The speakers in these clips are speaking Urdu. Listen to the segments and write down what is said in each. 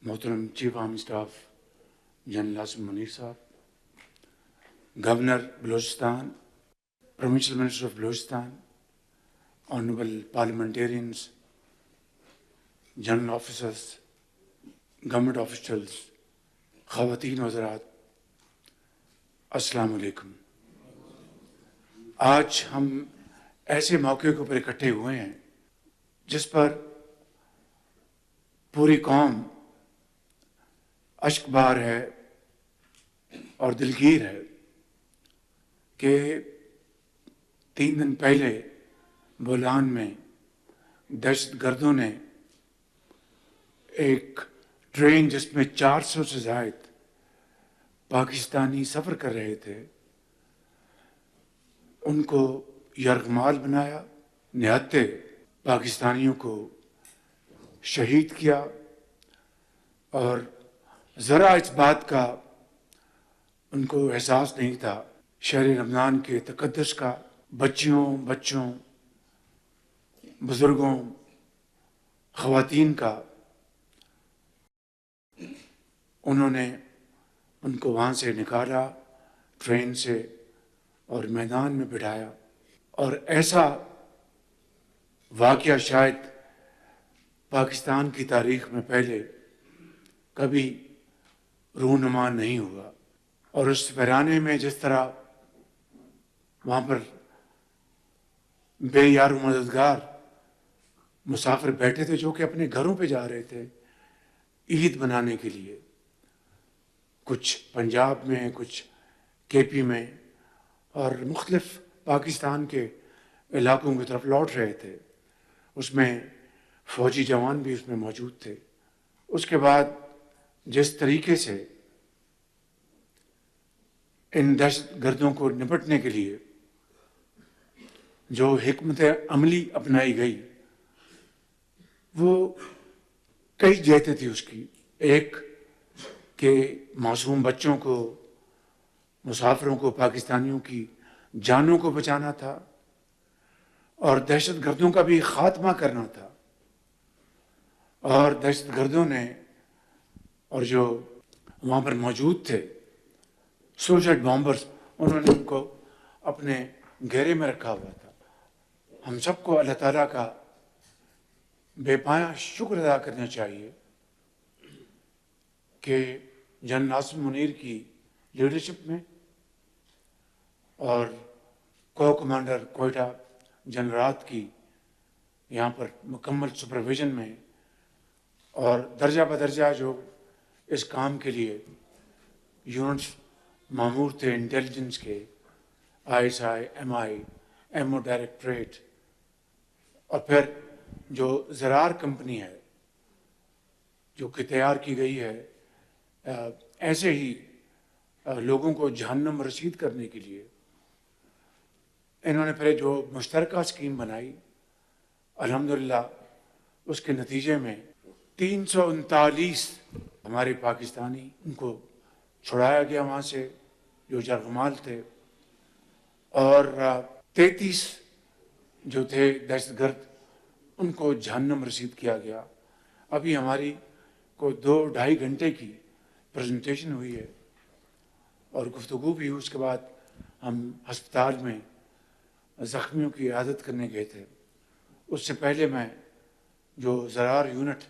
محترم chief army staff general Asim Munir صاحب، governor Balochistan, provincial minister of Balochistan, honourable parliamentarians, general officers, government officials, خواتین حضرات، السلام علیکم۔ آج ہم ایسے موقع کے اوپر اکٹھے ہوئے ہیں جس پر پوری قوم اشک بار ہے اور دلگیر ہے کہ 3 دن پہلے بولان میں دہشت گردوں نے ایک ٹرین جس میں 400 سے زائد پاکستانی سفر کر رہے تھے ان کو یرغمال بنایا، نہتے پاکستانیوں کو شہید کیا، اور ذرا اس بات کا ان کو احساس نہیں تھا شہر رمضان کے تقدس کا، بچوں، بزرگوں، خواتین کا۔ انہوں نے ان کو وہاں سے نکالا ٹرین سے اور میدان میں بٹھایا، اور ایسا واقعہ شاید پاکستان کی تاریخ میں پہلے کبھی رونما نہیں ہوا۔ اور اس ویرانے میں جس طرح وہاں پر بے یار و مددگار مسافر بیٹھے تھے جو کہ اپنے گھروں پہ جا رہے تھے عید منانے کے لیے، کچھ پنجاب میں، کچھ کے پی میں، اور مختلف پاکستان کے علاقوں کی طرف لوٹ رہے تھے، اس میں فوجی جوان بھی اس میں موجود تھے۔ اس کے بعد جس طریقے سے ان دہشت گردوں کو نپٹنے کے لیے جو حکمت عملی اپنائی گئی وہ کئی جہتیں تھی اس کی۔ ایک کہ معصوم بچوں کو، مسافروں کو، پاکستانیوں کی جانوں کو بچانا تھا، اور دہشت گردوں کا بھی خاتمہ کرنا تھا۔ اور دہشت گردوں نے اور جو وہاں پر موجود تھے سوسائڈ بامبرز، انہوں نے ان کو اپنے گھیرے میں رکھا ہوا تھا۔ ہم سب کو اللہ تعالیٰ کا بے پایہ شکر ادا کرنا چاہیے کہ جنرل عاصم منیر کی لیڈرشپ میں اور کو کمانڈر کوئٹہ جنرل رات کی یہاں پر مکمل سپرویژن میں، اور درجہ بدرجہ جو اس کام کے لیے یونٹس مامور تھے، انٹیلیجنس کے، ISI، MI، MO ڈائریکٹریٹ، اور پھر جو زرار کمپنی ہے جو کہ تیار کی گئی ہے ایسے ہی لوگوں کو جہنم رسید کرنے کے لیے، انہوں نے پھر جو مشترکہ اسکیم بنائی، الحمدللہ اس کے نتیجے میں 339 ہمارے پاکستانی ان کو چھڑایا گیا وہاں سے جو یرغمال تھے، اور 33 جو تھے دہشت گرد ان کو جہنم رسید کیا گیا۔ ابھی ہماری کوئی 2-2.5 گھنٹے کی پریزنٹیشن ہوئی ہے اور گفتگو بھی ہوئی، اس کے بعد ہم ہسپتال میں زخمیوں کی عیادت کرنے گئے تھے۔ اس سے پہلے میں جو زرار یونٹ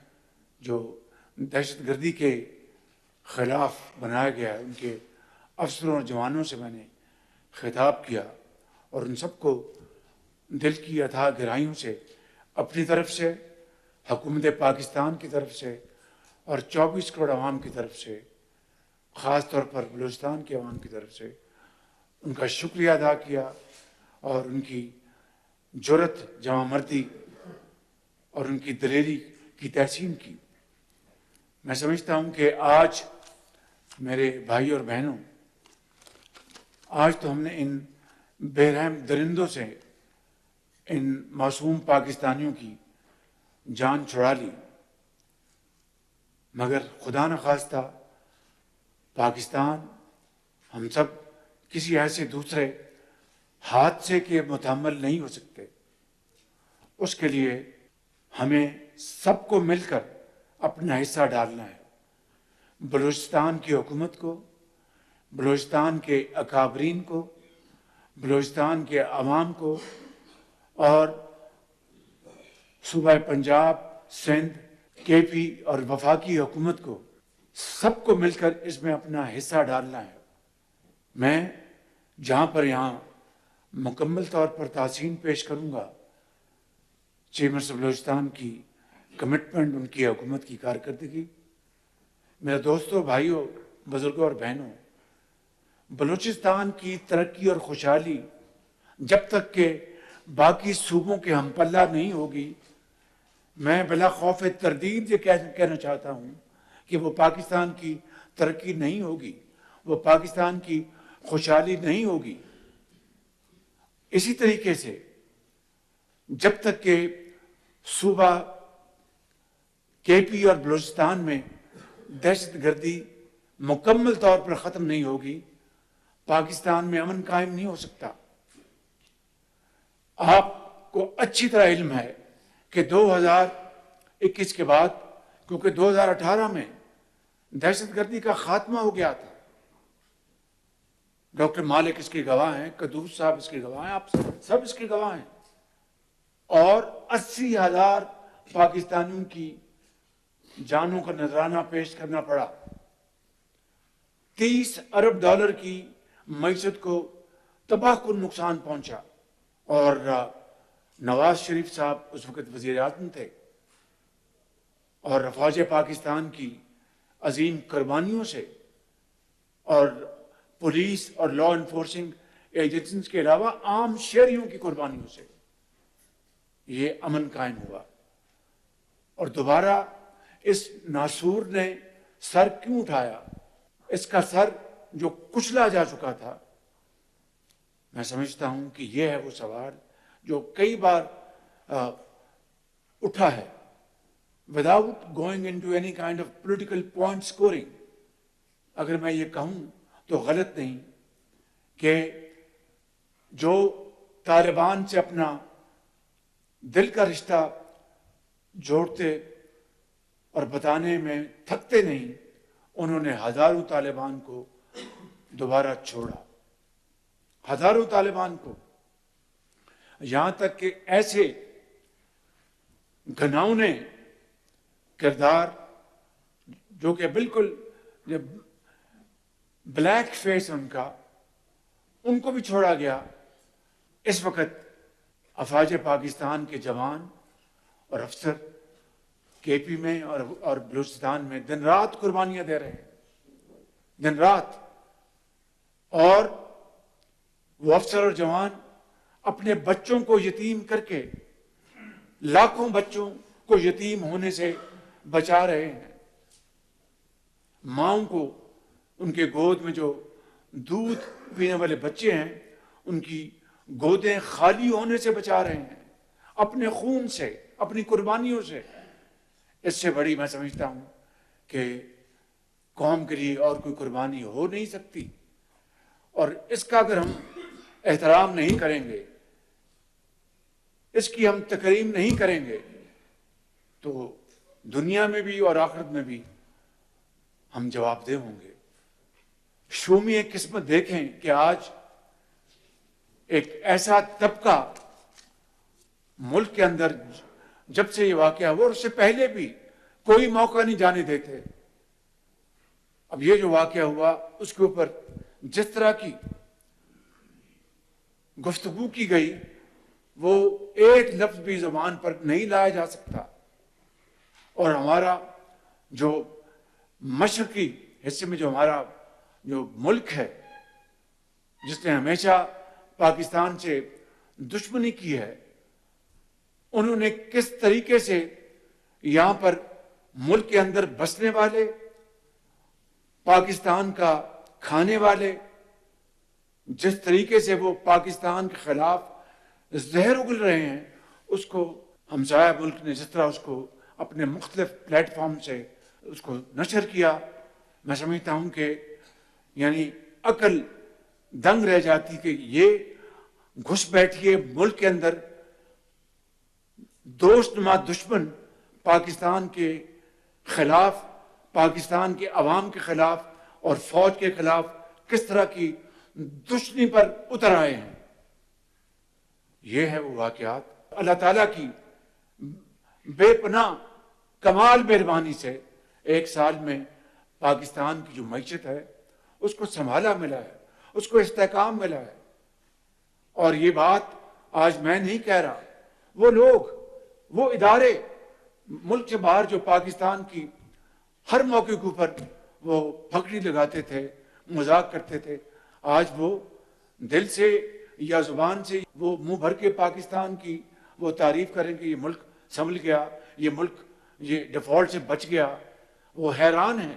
جو دہشت گردی کے خلاف بنایا گیا ہے ان کے افسروں اور جوانوں سے میں نے خطاب کیا، اور ان سب کو دل کی اتھاہ گہرائیوں سے اپنی طرف سے، حکومت پاکستان کی طرف سے، اور 24 کروڑ عوام کی طرف سے، خاص طور پر بلوچستان کے عوام کی طرف سے ان کا شکریہ ادا کیا، اور ان کی جرأت، جواں مردی اور ان کی دلیری کی تحسین کی۔ میں سمجھتا ہوں کہ آج میرے بھائی اور بہنوں، آج تو ہم نے ان بے رحم درندوں سے ان معصوم پاکستانیوں کی جان چھڑا لی، مگر خدا نخواستہ پاکستان، ہم سب کسی ایسے دوسرے حادثے کے متحمل نہیں ہو سکتے۔ اس کے لیے ہمیں سب کو مل کر اپنا حصہ ڈالنا ہے۔ بلوچستان کی حکومت کو، بلوچستان کے اکابرین کو، بلوچستان کے عوام کو اور صوبہ پنجاب، سندھ، کے پی اور وفاقی حکومت کو، سب کو مل کر اس میں اپنا حصہ ڈالنا ہے۔ میں جہاں پر یہاں مکمل طور پر تحسین پیش کروں گا چیف منسٹر بلوچستان کی کمٹمنٹ، ان کی حکومت کی کارکردگی۔ میرے دوستوں، بھائیوں، بزرگوں اور بہنوں، بلوچستان کی ترقی اور خوشحالی جب تک کہ باقی صوبوں کے ہم پلہ نہیں ہوگی، میں بلا خوف تردید یہ کہنا چاہتا ہوں کہ وہ پاکستان کی ترقی نہیں ہوگی، وہ پاکستان کی خوشحالی نہیں ہوگی۔ اسی طریقے سے جب تک کہ صوبہ کے پی اور بلوچستان میں دہشت گردی مکمل طور پر ختم نہیں ہوگی، پاکستان میں امن قائم نہیں ہو سکتا۔ آپ کو اچھی طرح علم ہے کہ 2021 کے بعد، کیونکہ 2018 میں دہشت گردی کا خاتمہ ہو گیا تھا، ڈاکٹر مالک اس کے گواہ ہیں، قدوس صاحب اس کے گواہ ہیں، آپ سب اس کے گواہ ہیں، اور 80,000 پاکستانیوں کی جانوں کا نذرانہ پیش کرنا پڑا، 30 ارب ڈالر کی معیشت کو تباہ کن نقصان پہنچا، اور نواز شریف صاحب اس وقت وزیر اعظم تھے، اور افواج پاکستان کی عظیم قربانیوں سے اور پولیس اور لا انفورسنگ ایجنسیز کے علاوہ عام شہریوں کی قربانیوں سے یہ امن قائم ہوا۔ اور دوبارہ اس ناسور نے سر کیوں اٹھایا؟ اس کا سر جو کچلا جا چکا تھا، میں سمجھتا ہوں کہ یہ ہے وہ سوال جو کئی بار اٹھا ہے، without going into any kind of political point scoring۔ اگر میں یہ کہوں تو غلط نہیں کہ جو طالبان سے اپنا دل کا رشتہ جوڑتے اور بتانے میں تھکتے نہیں، انہوں نے ہزاروں طالبان کو دوبارہ چھوڑا، ہزاروں طالبان کو، یہاں تک کہ ایسے گھناؤنے کردار جو کہ بالکل بلیک فیس ان کو بھی چھوڑا گیا۔ اس وقت افواج پاکستان کے جوان اور افسر کے پی میں اور بلوچستان میں دن رات قربانیاں دے رہے ہیں، دن رات، اور وہ افسر اور جوان اپنے بچوں کو یتیم کر کے لاکھوں بچوں کو یتیم ہونے سے بچا رہے ہیں، ماؤں کو ان کے گود میں جو دودھ پینے والے بچے ہیں ان کی گودیں خالی ہونے سے بچا رہے ہیں، اپنے خون سے، اپنی قربانیوں سے۔ اس سے بڑی میں سمجھتا ہوں کہ قوم کے لیے اور کوئی قربانی ہو نہیں سکتی، اور اس کا اگر ہم احترام نہیں کریں گے، اس کی ہم تکریم نہیں کریں گے، تو دنیا میں بھی اور آخرت میں بھی ہم جواب دہ ہوں گے۔ شومی ایک قسمت دیکھیں کہ آج ایک ایسا طبقہ ملک کے اندر جب سے یہ واقعہ ہوا، اور اس سے پہلے بھی کوئی موقع نہیں جانے دیتے، اب یہ جو واقعہ ہوا اس کے اوپر جس طرح کی گفتگو کی گئی وہ ایک لفظ بھی زبان پر نہیں لایا جا سکتا، اور ہمارا جو مشرقی حصے میں جو ہمارا جو ملک ہے جس نے ہمیشہ پاکستان سے دشمنی کی ہے، انہوں نے کس طریقے سے یہاں پر ملک کے اندر بسنے والے، پاکستان کا کھانے والے، جس طریقے سے وہ پاکستان کے خلاف زہر اگل رہے ہیں، اس کو ہمسایہ ملک نے جس طرح اس کو اپنے مختلف پلیٹ فارم سے اس کو نشر کیا، میں سمجھتا ہوں کہ یعنی عقل دنگ رہ جاتی کہ یہ گھس بیٹھیے ملک کے اندر، دوست نما دشمن پاکستان کے خلاف پاکستان کے عوام کے خلاف اور فوج کے خلاف کس طرح کی دشمنی پر اتر آئے ہیں. یہ ہے وہ واقعات. اللہ تعالیٰ کی بے پناہ کمال مہربانی سے ایک سال میں پاکستان کی جو معیشت ہے اس کو سنبھالا ملا ہے, اس کو استحکام ملا ہے. اور یہ بات آج میں نہیں کہہ رہا, وہ لوگ, وہ ادارے ملک سے باہر جو پاکستان کی ہر موقع کے اوپر وہ پھگڑی لگاتے تھے, مذاق کرتے تھے, آج وہ دل سے یا زبان سے وہ منہ بھر کے پاکستان کی وہ تعریف کریں کہ یہ ملک سنبھل گیا, یہ ملک یہ ڈیفالٹ سے بچ گیا, وہ حیران ہیں.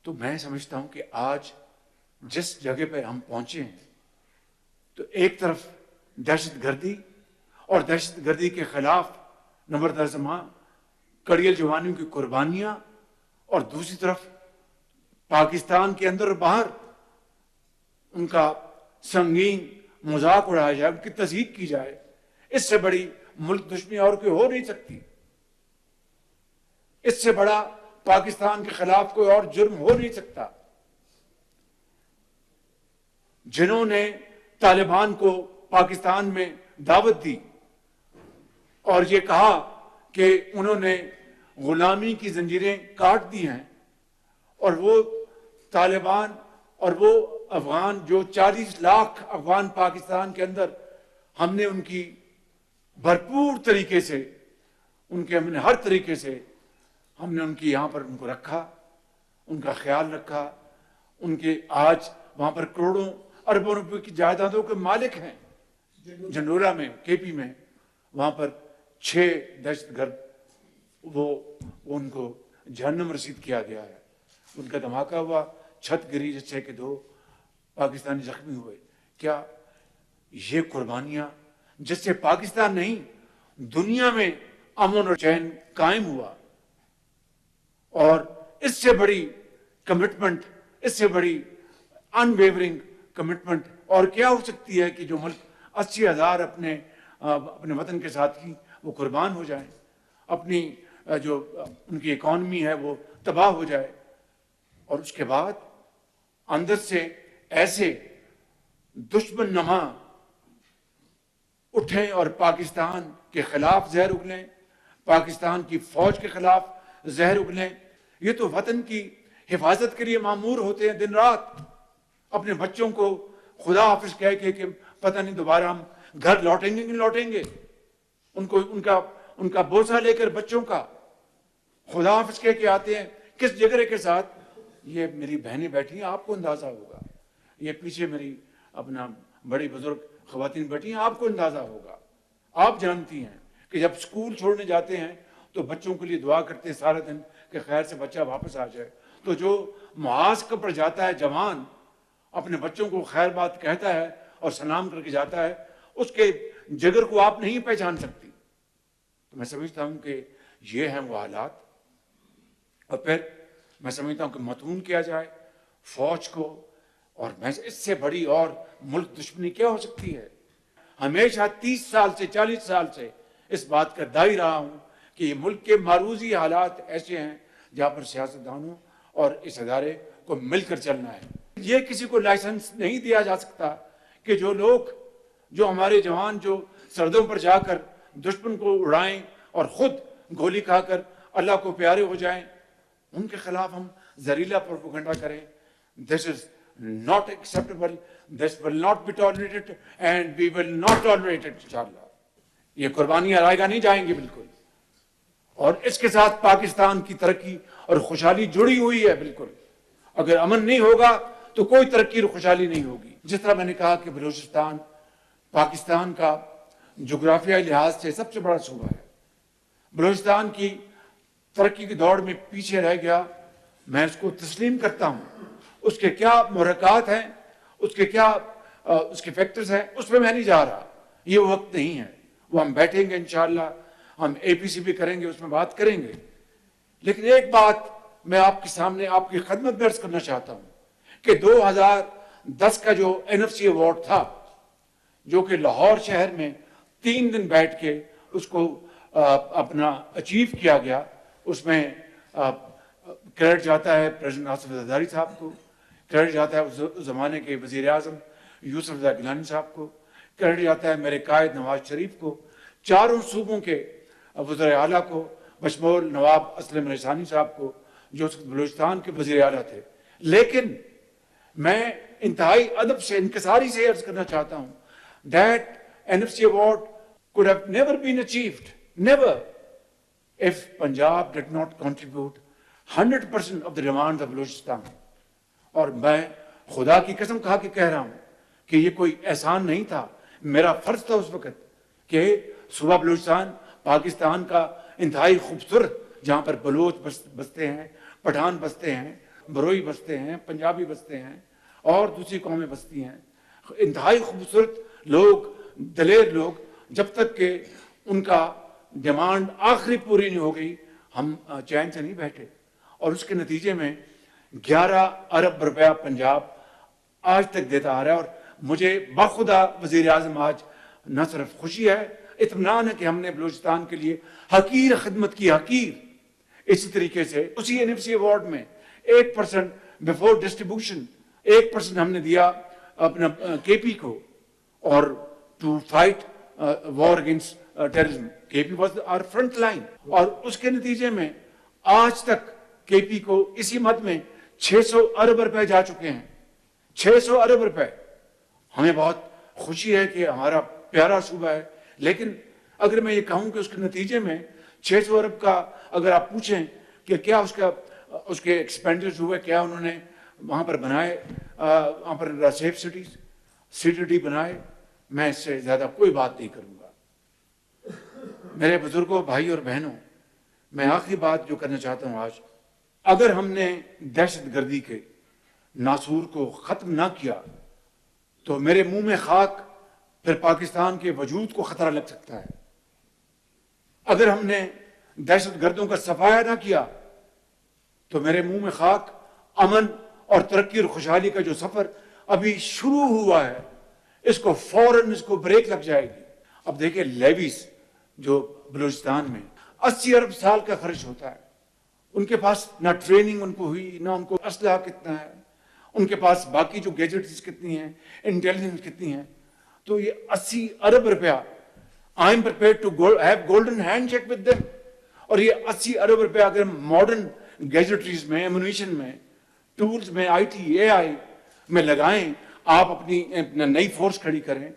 تو میں سمجھتا ہوں کہ آج جس جگہ پہ ہم پہنچے ہیں تو ایک طرف دہشت گردی اور دہشت گردی کے خلاف نمبردار زماں کڑیل جوانیوں کی قربانیاں, اور دوسری طرف پاکستان کے اندر اور باہر ان کا سنگین مذاق اڑایا جائے, ان کی تضحیک کی جائے. اس سے بڑی ملک دشمنی اور کوئی ہو نہیں سکتی. اس سے بڑا پاکستان کے خلاف کوئی اور جرم ہو نہیں سکتا. جنہوں نے طالبان کو پاکستان میں دعوت دی اور یہ کہا کہ انہوں نے غلامی کی زنجیریں کاٹ دی ہیں, اور وہ طالبان اور وہ افغان جو 40 لاکھ افغان پاکستان کے اندر, ہم نے ان کی بھرپور طریقے سے, ہم نے ہر طریقے سے ہم نے ان کی یہاں پر ان کو رکھا, ان کا خیال رکھا. ان کے آج وہاں پر کروڑوں اربوں روپے کی جائیدادوں کے مالک ہیں. جنڈولہ میں, کے پی میں, وہاں پر 6 دہشت گرد وہ ان کو جہنم رسید کیا گیا ہے. ان کا دھماکہ ہوا, چھت گری جس سے کہ 2 پاکستانی زخمی ہوئے. کیا یہ قربانیاں جس سے پاکستان نہیں دنیا میں امن اور چین قائم ہوا, اور اس سے بڑی کمٹمنٹ, اس سے بڑی ان ویورنگ کمٹمنٹ اور کیا ہو سکتی ہے کہ جو ملک 80,000 اپنے وطن کے ساتھی وہ قربان ہو جائیں, اپنی جو ان کی اکانومی ہے وہ تباہ ہو جائے, اور اس کے بعد اندر سے ایسے دشمن نما اٹھیں اور پاکستان کے خلاف زہر اگلیں, پاکستان کی فوج کے خلاف زہر اگلیں. یہ تو وطن کی حفاظت کے لیے مامور ہوتے ہیں دن رات, اپنے بچوں کو خدا حافظ کہہ کے کہ پتہ نہیں دوبارہ ہم گھر لوٹیں گے نہیں لوٹیں گے, ان کا بوسہ لے کر بچوں کا خدا حافظ کہہ کے آتے ہیں. کس جگرے کے ساتھ. یہ میری بہنیں بیٹھی ہیں, آپ کو اندازہ ہوگا, یہ پیچھے میری اپنا بڑی بزرگ خواتین بیٹھی ہیں, آپ کو اندازہ ہوگا. آپ جانتی ہیں کہ جب اسکول چھوڑنے جاتے ہیں تو بچوں کے لیے دعا کرتے ہیں سارا دن کہ خیر سے بچہ واپس آ جائے. تو جو معاذ پر جاتا ہے جوان, اپنے بچوں کو خیر بات کہتا ہے اور سلام کر کے جاتا ہے, اس کے جگر کو آپ نہیں پہچان سکتی. تو میں سمجھتا ہوں کہ یہ ہیں وہ حالات. اور پھر میں سمجھتا ہوں کہ متون کیا جائے فوج کو, اور میں اس سے بڑی اور ملک دشمنی کیا ہو سکتی ہے. ہمیشہ 30 سال سے 40 سال سے اس بات کا دائی رہا ہوں کہ یہ ملک کے معروضی حالات ایسے ہیں جہاں پر سیاستدانوں اور اس ادارے کو مل کر چلنا ہے. یہ کسی کو لائسنس نہیں دیا جا سکتا کہ جو لوگ, جو ہمارے جوان جو سردوں پر جا کر دشمن کو اڑائیں اور خود گولی کھا کر اللہ کو پیارے ہو جائیں, ان کے خلاف ہم زہریلا پروپیگنڈا کریں. This is not acceptable. This will not be tolerated and we will not tolerate it inshallah. یہ قربانیاں رائیگاں نہیں جائیں گی بالکل. اور اس کے ساتھ پاکستان کی ترقی اور خوشحالی جڑی ہوئی ہے بالکل. اگر امن نہیں ہوگا تو کوئی ترقی اور خوشحالی نہیں ہوگی. جس طرح میں نے کہا کہ بلوچستان پاکستان کا جغرافیائی لحاظ سے سب سے بڑا صوبہ ہے. بلوچستان کی ترقی کی دوڑ میں پیچھے رہ گیا, میں اس کو تسلیم کرتا ہوں. اس کے کیا محرکات ہیں, اس کے فیکٹرز ہیں, اس پہ میں نہیں جا رہا. یہ وقت نہیں ہے. وہ ہم بیٹھیں گے انشاءاللہ, ہم اے پی سی بھی کریں گے, اس میں بات کریں گے. لیکن ایک بات میں آپ کے سامنے آپ کی خدمت میں عرض کرنا چاہتا ہوں کہ 2010 کا جو NFC ایوارڈ تھا, جو کہ لاہور شہر میں 3 دن بیٹھ کے اس کو اپنا اچیو کیا گیا, اس میں کریڈٹ جاتا ہے پریزیڈنٹ آصف زرداری صاحب کو، کریڈٹ جاتا ہے اس زمانے کے وزیر اعظم یوسف رضا گیلانی صاحب کو، کریڈٹ جاتا ہے میرے قائد نواز شریف کو، چاروں صوبوں کے وزراء اعلیٰ کو، بشمول نواب اسلم رسانی صاحب کو جو بلوچستان کے وزیر اعلیٰ تھے۔ لیکن میں انتہائی ادب سے انکساری سے عرض کرنا چاہتا ہوں that NFC award could have never been achieved, never, if Punjab did not contribute 100% of the demands of Balochistan. اور میں خدا کی قسم کھا کے کہہ رہا ہوں کہ یہ کوئی احسان نہیں تھا، میرا فرض تھا اس وقت کہ صوبہ بلوچستان پاکستان کا انتہائی خوبصورت، جہاں پر بلوچ بستے ہیں، پٹھان بستے ہیں، بروئی بستے ہیں، پنجابی بستے ہیں اور دوسری قومیں بستی ہیں، انتہائی خوبصورت لوگ، دلیر لوگ، جب تک کہ ان کا ڈیمانڈ آخری پوری نہیں ہو گئی ہم چین سے نہیں بیٹھے، اور اس کے نتیجے میں 11 ارب روپیہ پنجاب آج تک دیتا آ رہا ہے۔ اور مجھے بخدا وزیر اعظم آج نہ صرف خوشی ہے، اطمینان ہے کہ ہم نے بلوچستان کے لیے حقیر خدمت کی، حقیر۔ اسی طریقے سے اسی NFC ایوارڈ میں 8% بیفور ڈسٹریبیوشن 8% ہم نے دیا اپنا KP کو، اور to fight war against terrorism, KP was our front line, اور اس کے نتیجے میں آج تک KP کو اسی مد میں 600 ارب روپے جا چکے ہیں، 600 ارب روپے۔ ہمیں بہت خوشی ہے کہ ہمارا پیارا صوبہ ہے، لیکن اگر میں یہ کہوں کہ اس کے نتیجے میں 600 ارب کا اگر آپ پوچھیں کہ کیا اس کے ایکسپینڈرز ہوئے، کیا انہوں نے وہاں پر بنائے، وہاں پر سیف سٹیز، CTD بنائے، میں اس سے زیادہ کوئی بات نہیں کروں گا۔ میرے بزرگوں، بھائی اور بہنوں، میں آخری بات جو کرنا چاہتا ہوں آج، اگر ہم نے دہشت گردی کے ناسور کو ختم نہ کیا تو میرے منہ میں خاک، پھر پاکستان کے وجود کو خطرہ لگ سکتا ہے۔ اگر ہم نے دہشت گردوں کا صفایا نہ کیا تو میرے منہ میں خاک، امن اور ترقی اور خوشحالی کا جو سفر ابھی شروع ہوا ہے اس کو فوراً اس کو بریک لگ جائے گی۔ اب دیکھیں لیویز جو بلوچستان میں 80 ارب سال کا خرچ ہوتا ہے، ان کے پاس نہ ٹریننگ ان کو ہوئی، نہ ان کو اسلحہ کتنا ہے، ان کے پاس باقی جو گیجٹس کتنی ہیں، انٹیلیجنس کتنی ہیں، تو یہ 80 ارب روپیہ I am prepared to have golden handshake with them. اور یہ 80 ارب روپیہ اگر ماڈرن گیجٹریز میں، ایمونیشن میں، ٹولز میں، IT AI میں لگائیں، آپ اپنی نئی فورس کھڑی کریں،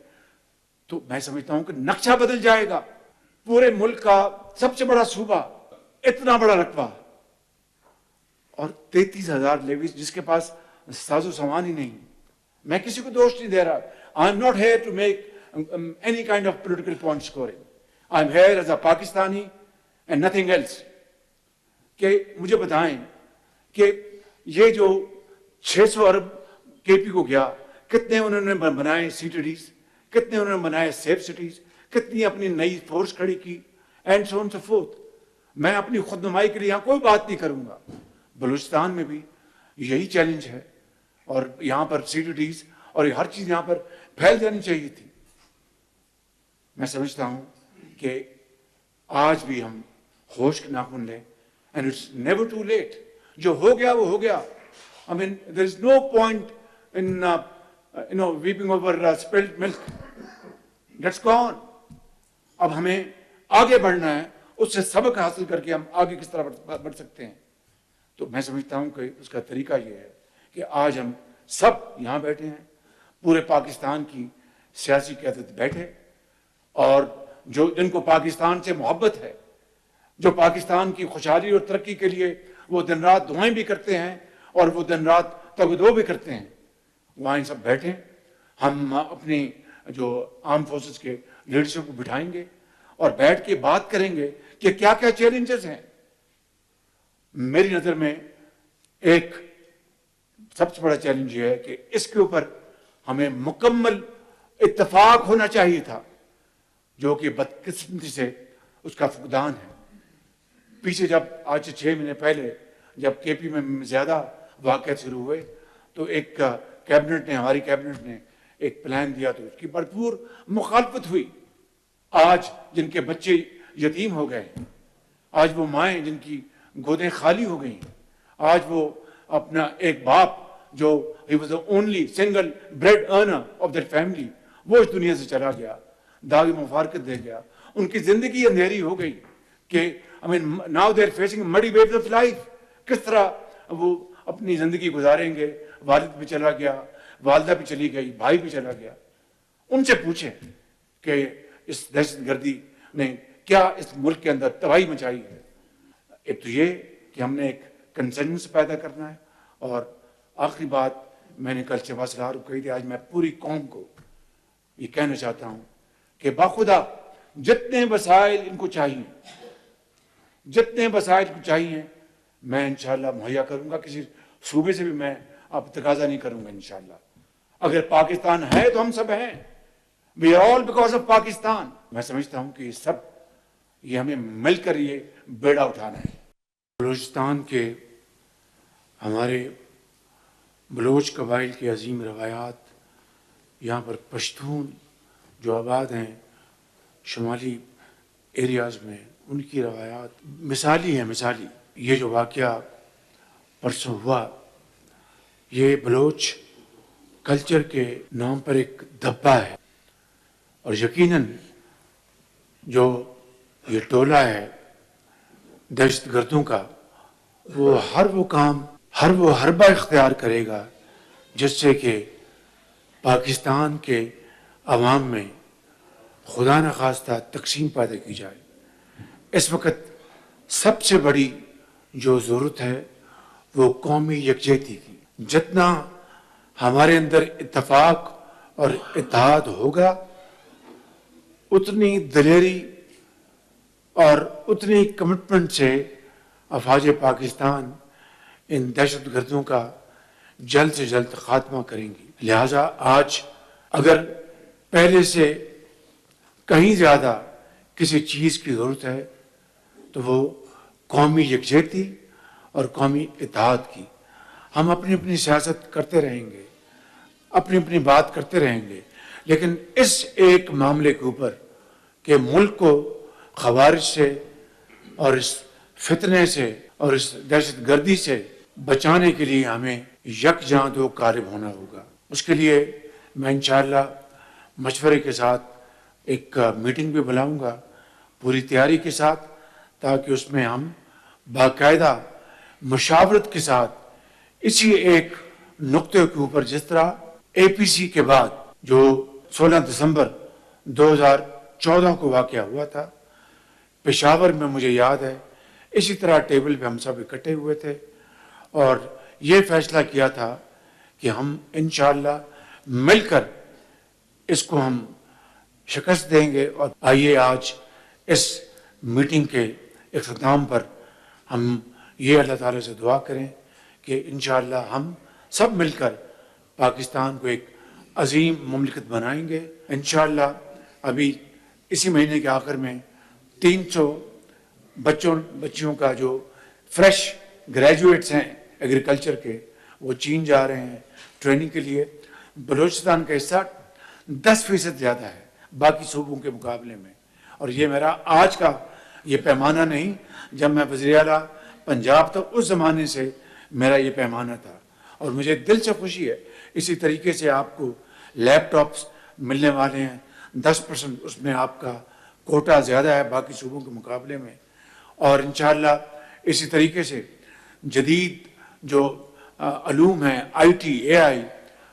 تو میں سمجھتا ہوں کہ نقشہ بدل جائے گا۔ پورے ملک کا سب سے بڑا صوبہ، اتنا بڑا رقبہ، اور 33,000 لیویز جس کے پاس ساز و سامان ہی نہیں۔ میں کسی کو دوش نہیں دے رہا۔ I am not here to make any kind of political point scoring. I am here as a Pakistani and nothing else. کہ مجھے بتائیں کہ یہ جو 600 ارب KP کو گیا، کتنے انہوں نے بنائے CTDs، کتنے انہوں نے بنائے سیف سٹیز، کتنی اپنی نئی فورس کھڑی کی، and so on so forth. میں اپنی خود نمائی کے لیے یہاں کوئی بات نہیں کروں گا۔ بلوچستان میں بھی یہی چیلنج ہے، اور یہاں پر CTDs اور ہر چیز یہاں پر پھیل جانی چاہیے تھی۔ میں سمجھتا ہوں کہ آج بھی ہم ہوش کے ناخن لیں، and it's never too late. جو ہو گیا وہ ہو گیا۔ I mean, there is no point in weeping over spilled milk. That's gone. اب ہمیں آگے بڑھنا ہے، اس سے سبق حاصل کر کے ہم آگے کس طرح بڑھ سکتے ہیں۔ تو میں سمجھتا ہوں کہ اس کا طریقہ یہ ہے کہ آج ہم سب یہاں بیٹھے ہیں، پورے پاکستان کی سیاسی قیادت بیٹھے، اور جن کو پاکستان سے محبت ہے، جو پاکستان کی خوشحالی اور ترقی کے لیے وہ دن رات دعائیں بھی کرتے ہیں اور وہ دن رات تگدو بھی کرتے ہیں، وہاں سب بیٹھیں۔ ہم اپنی جو آرم فورسز کے لیڈرشپ کو بٹھائیں گے اور بیٹھ کے بات کریں گے کہ کیا کیا چیلنجز ہیں۔ میری نظر میں ایک سب سے بڑا چیلنج یہ ہے کہ اس کے اوپر ہمیں مکمل اتفاق ہونا چاہیے تھا، جو کہ بدقسمتی سے اس کا فقدان ہے۔ پیچھے جب آج سے 6 مہینے پہلے جب KP میں زیادہ واقعات شروع ہوئے تو ایک کیبنٹ نے، ہماری کیبنٹ نے ایک پلان دیا، تو اس کی بھرپور مخالفت ہوئی۔ آج جن کے بچے یتیم ہو گئے، آج وہ مائیں جن کی گودیں خالی ہو گئی ہیں. آج وہ اپنا ایک باپ جو he was the only single bread earner of that family, وہ اس دنیا سے چلا گیا, داغ مفارقت دے گیا. ان کی زندگی اندھیری ہو گئی کہ now they are facing muddy waves of life. کس طرح وہ اپنی زندگی گزاریں گے؟ والد بھی چلا گیا, والدہ بھی چلی گئی, بھائی بھی چلا گیا. ان سے پوچھیں کہ اس دہشت گردی نے کیا اس ملک کے اندر تباہی مچائی ہے. ایک تو یہ کہ ہم نے ایک کنسنسس پیدا کرنا ہے, اور آخری بات میں نے کل شہباز سرار کو کہی تھی, آج میں پوری قوم کو یہ کہنا چاہتا ہوں کہ باخدا جتنے وسائل ان کو چاہیے, جتنے وسائل کو چاہیے میں انشاءاللہ مہیا کروں گا. کسی صوبے سے بھی میں اب تقاضا نہیں کروں گا انشاءاللہ. اگر پاکستان ہے تو ہم سب ہیں. We are all because of Pakistan. میں سمجھتا ہوں کہ یہ سب یہ ہمیں مل کر یہ بیڑا اٹھانا ہے. بلوچستان کے ہمارے بلوچ قبائل کی عظیم روایات, یہاں پر پشتون جو آباد ہیں شمالی ایریاز میں, ان کی روایات مثالی ہیں, مثالی. یہ جو واقعہ پرسوں ہوا یہ بلوچ کلچر کے نام پر ایک دھبا ہے, اور یقیناً جو یہ ٹولہ ہے دہشت گردوں کا, وہ ہر وہ کام, ہر وہ حربہ اختیار کرے گا جس سے کہ پاکستان کے عوام میں خدا نخواستہ تقسیم پیدا کی جائے. اس وقت سب سے بڑی جو ضرورت ہے وہ قومی یکجہتی کی. جتنا ہمارے اندر اتفاق اور اتحاد ہوگا اتنی دلیری اور اتنی کمٹمنٹ سے افواج پاکستان ان دہشت گردوں کا جلد سے جلد خاتمہ کریں گی. لہٰذا آج اگر پہلے سے کہیں زیادہ کسی چیز کی ضرورت ہے تو وہ قومی یکجہتی اور قومی اتحاد کی. ہم اپنی اپنی سیاست کرتے رہیں گے, اپنی اپنی بات کرتے رہیں گے, لیکن اس ایک معاملے کے اوپر کہ ملک کو خوارج سے اور اس فتنے سے اور اس دہشت گردی سے بچانے کے لیے ہمیں یکجاں دو قالب ہونا ہوگا. اس کے لیے میں انشاءاللہ مشورے کے ساتھ ایک میٹنگ بھی بلاؤں گا پوری تیاری کے ساتھ, تاکہ اس میں ہم باقاعدہ مشاورت کے ساتھ اسی ایک نقطے کے اوپر, جس طرح اے پی سی کے بعد جو 16 دسمبر 2014 کو واقعہ ہوا تھا پشاور میں, مجھے یاد ہے اسی طرح ٹیبل پہ ہم سب اکٹھے ہوئے تھے اور یہ فیصلہ کیا تھا کہ ہم انشاءاللہ مل کر اس کو ہم شکست دیں گے. اور آئیے آج اس میٹنگ کے اختتام پر ہم یہ اللہ تعالیٰ سے دعا کریں کہ انشاءاللہ ہم سب مل کر پاکستان کو ایک عظیم مملکت بنائیں گے انشاءاللہ. ابھی اسی مہینے کے آخر میں 300 بچیوں کا جو فریش گریجویٹس ہیں ایگریکلچر کے, وہ چین جا رہے ہیں ٹریننگ کے لیے. بلوچستان کا حصہ 10% زیادہ ہے باقی صوبوں کے مقابلے میں. اور یہ میرا آج کا یہ پیمانہ نہیں, جب میں وزیر اعلیٰ پنجاب تھا اس زمانے سے میرا یہ پیمانہ تھا. اور مجھے دل سے خوشی ہے اسی طریقے سے آپ کو لیپ ٹاپس ملنے والے ہیں 10%, اس میں آپ کا کوٹا زیادہ ہے باقی صوبوں کے مقابلے میں. اور انشاءاللہ اسی طریقے سے جدید جو علوم ہیں آئی ٹی اے آئی,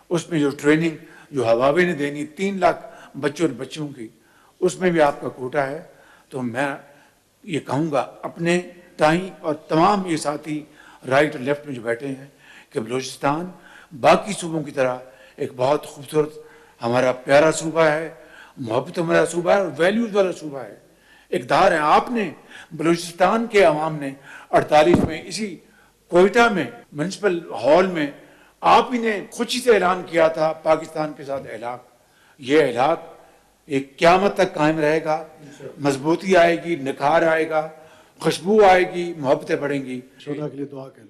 اس میں جو ٹریننگ جو ہواوے نے دینی 3 لاکھ بچوں اور بچیوں کی, اس میں بھی آپ کا کوٹا ہے. تو میں یہ کہوں گا اپنے تائیں اور تمام یہ ساتھی رائٹ اور لیفٹ میں جو بیٹھے ہیں کہ بلوچستان باقی صوبوں کی طرح ایک بہت خوبصورت ہمارا پیارا صوبہ ہے, محبتوں والا صوبہ ہے اور ویلیوز والا صوبہ ہے. اقدار ہے, آپ نے بلوچستان کے عوام نے 48 میں اسی کوئٹہ میں میونسپل ہال میں آپ ہی نے خوشی سے اعلان کیا تھا پاکستان کے ساتھ الحاق. یہ الحاق ایک قیامت تک قائم رہے گا, مضبوطی آئے گی, نکھار آئے گا, خوشبو آئے گی, محبتیں بڑھیں گی. شہداء کے لیے دعا کریں.